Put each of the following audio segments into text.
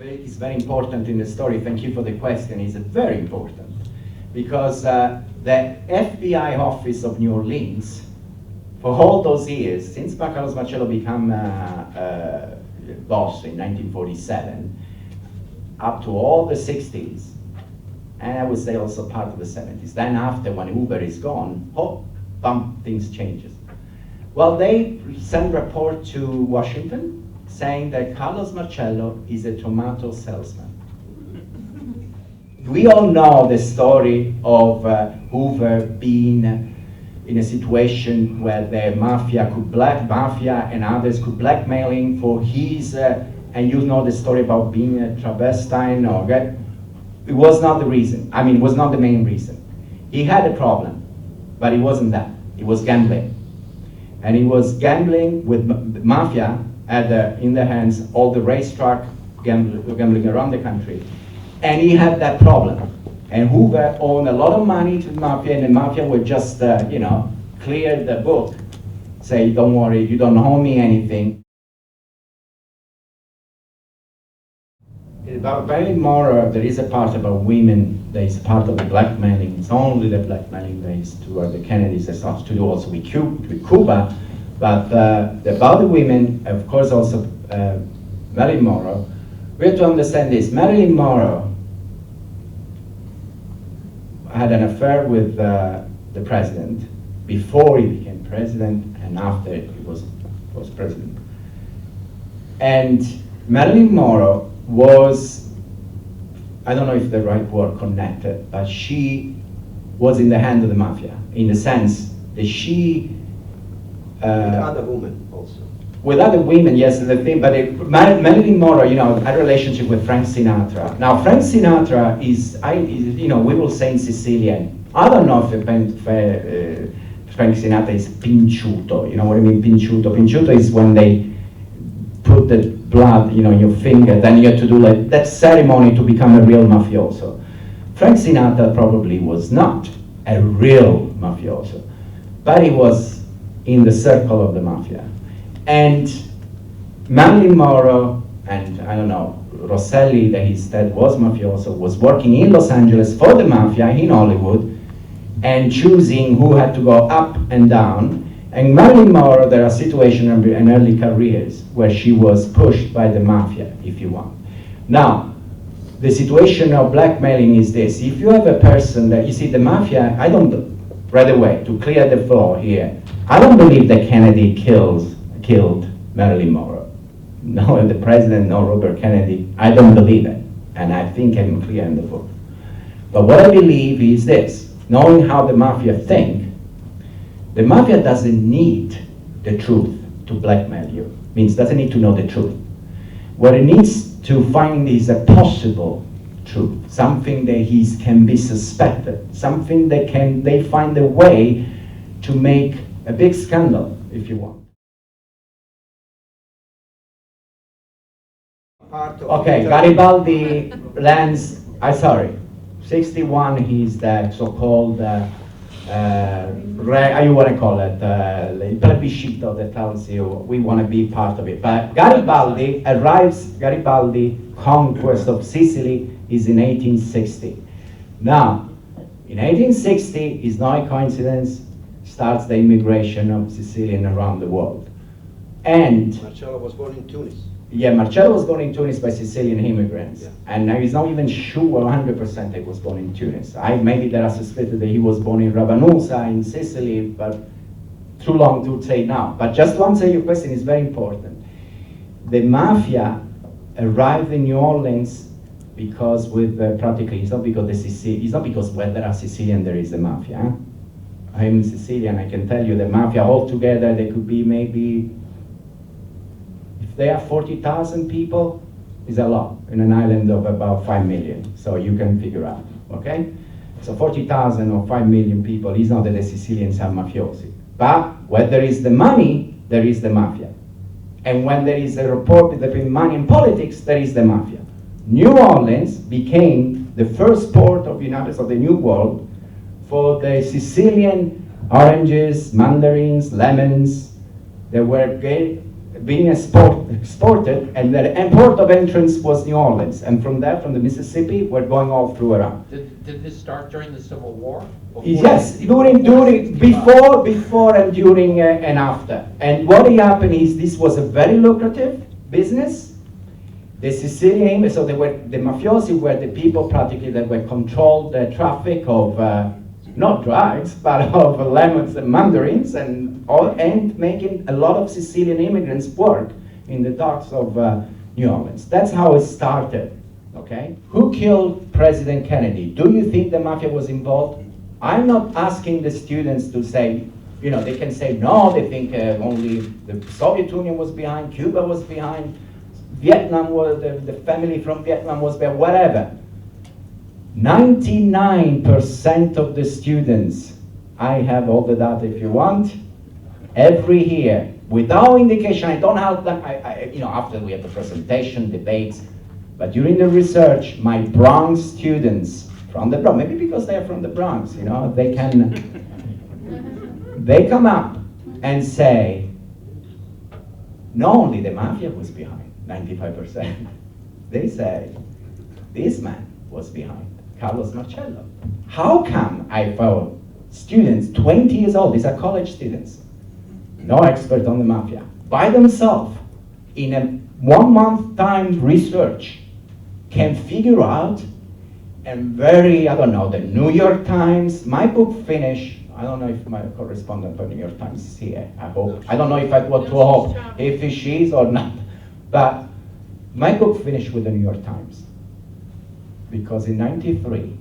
It's very important in the story. Thank you for the question. It's very important because the FBI office of New Orleans, for all those years, since Carlos Marcello became boss in 1947, up to all the 60s, and I would say also part of the 70s. Then after, when Uber is gone, oh, bump, things changes. Well, they sent a report to Washington saying that Carlos Marcello is a tomato salesman. We all know the story of Hoover being in a situation where the mafia and others could blackmail him for his, and you know the story about being a travestine, okay? It was not the reason. I mean, it was not the main reason. He had a problem, but it wasn't that. It was gambling. And he was gambling with the mafia in their hands, all the racetrack gambling around the country. And he had that problem. And Hoover owed a lot of money to the mafia, and the mafia would just, clear the book, say, don't worry, you don't owe me anything. About Marilyn Monroe, there is a part about women, there is part of the blackmailing. It's only the blackmailing there is toward the Kennedys. There's stuff to do also with Cuba. But about the women, of course, also Marilyn Monroe, we have to understand this. Marilyn Monroe had an affair with the president before he became president and after he was president. And Marilyn Monroe was, I don't know if the right word, connected, but she was in the hand of the mafia, in the sense that she... with other women also. With other women, yes, the thing, but Marilyn Monroe, had a relationship with Frank Sinatra. Now, Frank Sinatra is we will say in Sicilian, I don't know if Frank Sinatra is pinciuto, you know what I mean, pinciuto? Pinciuto is when they put the blood, in your finger, then you have to do like that ceremony to become a real mafioso. Frank Sinatra probably was not a real mafioso, but he was in the circle of the mafia. And Marilyn Monroe and, I don't know, Rosselli, that he said was mafioso, was working in Los Angeles for the mafia in Hollywood and choosing who had to go up and down. And Marilyn Monroe, there are situations in early careers where she was pushed by the mafia, if you want. Now, the situation of blackmailing is this. If you have a person that, you see, the mafia, right away, to clear the floor here, I don't believe that Kennedy killed Marilyn Monroe. No, the president, no Robert Kennedy, I don't believe it. And I think I'm clear in the book. But what I believe is this, knowing how the mafia think, the mafia doesn't need the truth to blackmail you. Means doesn't need to know the truth. What it needs to find is a possible truth, something that can be suspected, something that they find a way to make a big scandal, if you want. Okay, Garibaldi lands, 61, he's the so-called, you want to call it, il plebiscito that tells you we want to be part of it. But Garibaldi conquest of Sicily is in 1860. Now, in 1860, is not a coincidence, starts the immigration of Sicilian around the world. And Marcello was born in Tunis. Yeah, Marcello was born in Tunis by Sicilian immigrants. Yeah. And he's not even sure 100% he was born in Tunis. Maybe there are suspected that he was born in Rabanusa, in Sicily, but too long to say now. But just to answer your question is very important. The mafia arrived in New Orleans because practically, it's not because where there are Sicilian there is a mafia. Huh? I'm Sicilian, I can tell you the mafia altogether, there could be maybe, if there are 40,000 people, is a lot in an island of about 5 million. So you can figure out, okay? So 40,000 or 5 million people is not that the Sicilians are mafiosi. But where there is the money, there is the mafia. And when there is a rapport between money and politics, there is the mafia. New Orleans became the first port of United States of the New World for the Sicilian oranges, mandarins, lemons. They were being exported, and the port of entrance was New Orleans. And from there, from the Mississippi, we're going all through around. Did this start during the Civil War? Yes, before and during and after. And what happened is this was a very lucrative business. The Sicilian, so the mafiosi were the people practically that were controlled the traffic of not drugs, but of lemons and mandarins, and making a lot of Sicilian immigrants work in the docks of New Orleans. That's how it started. Okay, who killed President Kennedy? Do you think the mafia was involved? I'm not asking the students to say, you know, they can say no, they think only the Soviet Union was behind, Cuba was behind, Vietnam was, the family from Vietnam was there, whatever. 99% of the students, I have all the data if you want, every year, without indication, I don't help them, you know, after we have the presentation, debates, but during the research, my Bronx students from the Bronx, maybe because they're from the Bronx, you know, they come up and say, not only the mafia was behind, 95%, they say, this man was behind, Carlos Marcello. How come I found students, 20 years old, these are college students, no expert on the mafia, by themselves, in a 1 month time research, can figure out, and very, I don't know, the New York Times, my book finished, I don't know if my correspondent for New York Times is here, I hope. I don't know if I want to hope, if she is or not. But my book finished with the New York Times. Because in 93,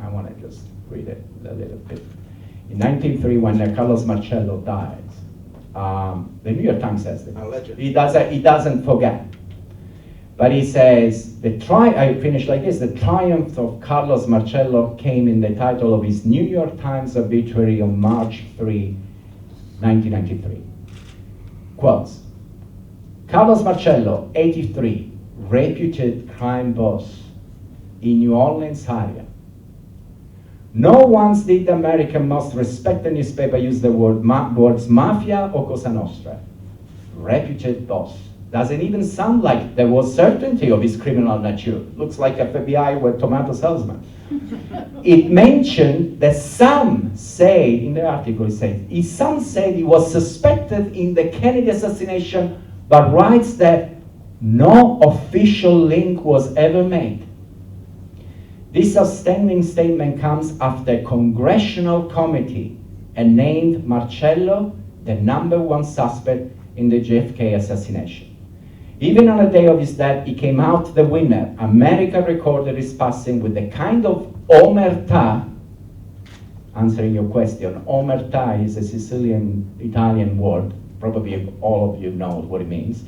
I want to just read it a little bit. In 1903, when Carlos Marcello died, the New York Times says that he doesn't forget. But he says, I finish like this, the triumph of Carlos Marcello came in the title of his New York Times obituary on March 3, 1993. Quotes, Carlos Marcello, 83, reputed crime boss in New Orleans area. No once did the American most respected newspaper use the words mafia or Cosa Nostra. Reputed boss. Doesn't even sound like there was certainty of his criminal nature. Looks like FBI with tomato salesman. It mentioned that some say, in the article it says, some said he was suspected in the Kennedy assassination, but writes that no official link was ever made. This outstanding statement comes after a congressional committee and named Marcello the #1 suspect in the JFK assassination. Even on the day of his death, he came out the winner. America recorded his passing with the kind of omertà, answering your question, omertà is a Sicilian Italian word, probably all of you know what it means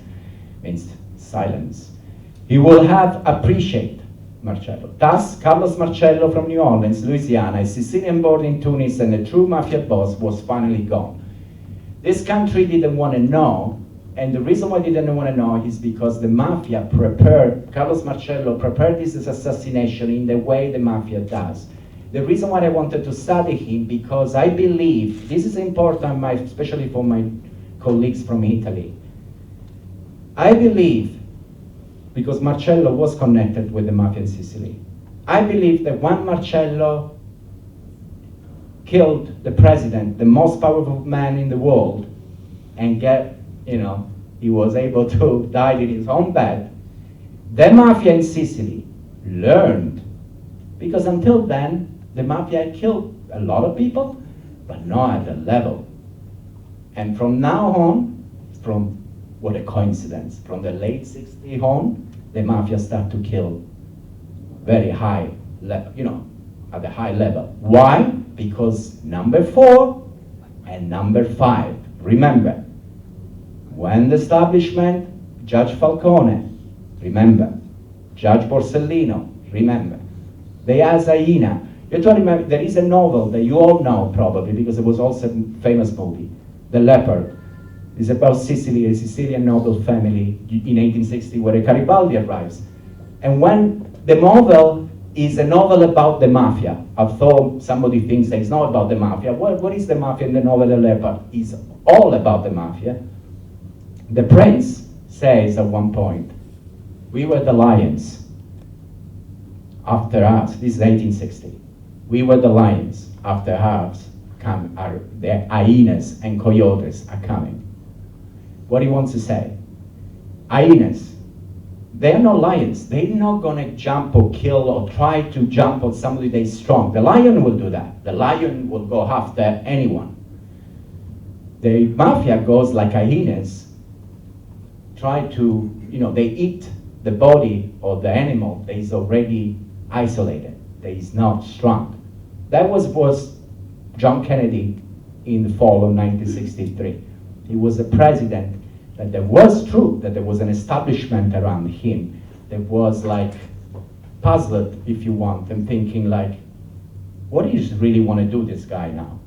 silence. He will have appreciate Marcello. Thus, Carlos Marcello from New Orleans, Louisiana, a Sicilian born in Tunis and a true mafia boss, was finally gone. This country didn't want to know, and the reason why they didn't want to know is because the mafia Carlos Marcello prepared this assassination in the way the mafia does. The reason why I wanted to study him, because I believe, this is important, especially for my colleagues from Italy. I believe, because Marcello was connected with the mafia in Sicily, I believe that when Marcello killed the president, the most powerful man in the world, and he was able to die in his own bed, the mafia in Sicily learned, because until then, the mafia had killed a lot of people, but not at the level. And from now on, what a coincidence, from the late 60s on, the mafia started to kill very high level, at a high level. Why? Because #4 and #5, remember, when the establishment, Judge Falcone, remember, Judge Borsellino, remember, the Azaina. You have to remember, there is a novel that you all know probably, because it was also a famous movie, The Leopard. It's about Sicily, a Sicilian noble family in 1860 where a Garibaldi arrives. And when the novel is a novel about the mafia, although somebody thinks that it's not about the mafia, what is the mafia in the novel The Leopard? It's all about the mafia. The prince says at one point, we were the lions after us. This is 1860. We were the lions after us. The hyenas and coyotes are coming. What he wants to say? Hyenas, they're not lions. They're not gonna jump or kill or try to jump on somebody that's strong. The lion will do that. The lion will go after anyone. The mafia goes like hyenas, try to, they eat the body of the animal that is already isolated, that is not strong. That was John Kennedy in the fall of 1963. He was a president that there was true, that there was an establishment around him that was like puzzled, if you want, and thinking like, what do you really want to do this guy now?